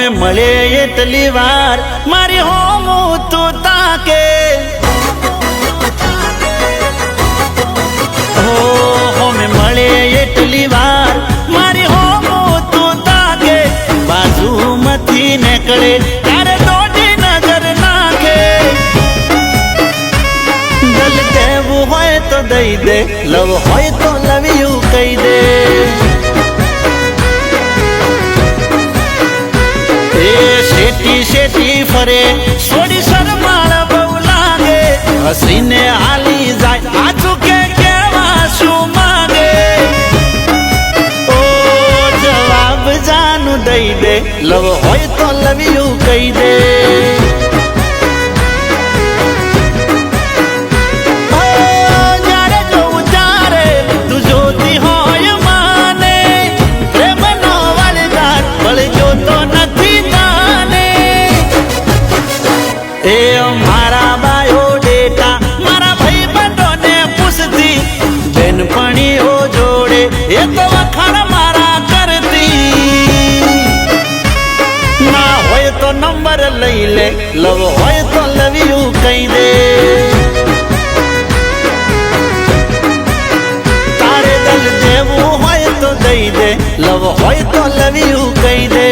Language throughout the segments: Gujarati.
હોમે મળે એટલી વાર મારી હોમું તું તાકે હોમે મળે એટલી વાર મારી હોમું તું તાકે બાજુમાંથી નીકળે ત્યારે દોડી નજર નાખે દલ દેવું હોય તો દઈ દે લવ હોય તો લવ્યું કહી દે શેટી શેટી ફરે છોડી શરમાળ બહુ લાગે હસીને હાલી જાય આછું કે કેવા શું માંગે ઓ જવાબ જાનું દઈ દે લવ હોય તો લવ્યું કહી દે જ્યારે જોઉં ત્યારે તું જોતી હોય માને પ્રેમનો વળગાર વળગ્યો તો નથી એ મારા બાયો ડેટા મારા ભાઈ બંધોને પૂછતી બેનપણીઓ જોડે એ તો વખાણ મારા કરતી ના હોય તો નંબર લઈ લે લવ હોય તો લવ્યું કહી દે તારે દલ દેવું હોય તો દઈ દે લવ હોય તો લવ્યું કહી દે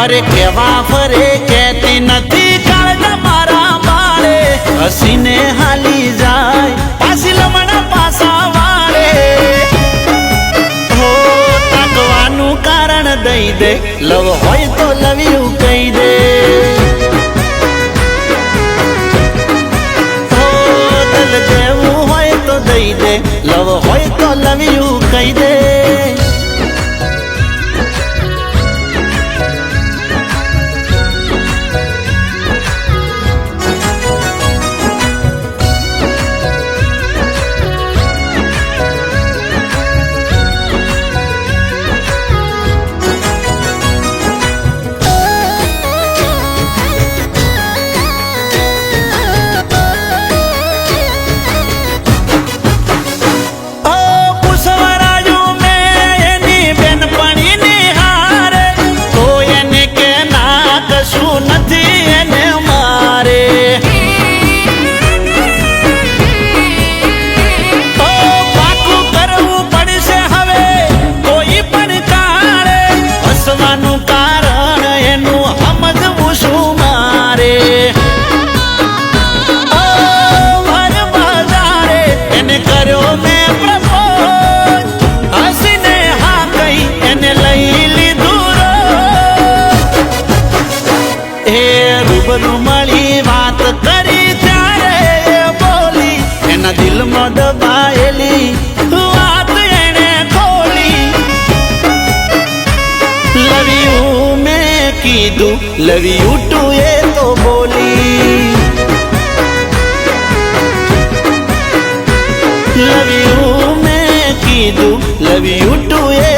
અરે કેવા ફરે કેતી નથી કાળજા મારા બાળે હસીને હાલી જાય પાછી લમણા પાસા વાળે હો તાકવાનું કારણ દઈ દે લવ હોય તો લવ્યું કહી દે હો દલ દેવું હોય તો દઈ દે લવ હોય તો લવ્યું કહી દે મળી વાત કરી ત્યારે બોલી એના દિલમાં દબાયેલી વાત એને ખોલી લવ યુ મેં કીધું લવ યુ ટુ એ તો બોલી લવ યુ મેં કીધું લવ યુ ટુ એ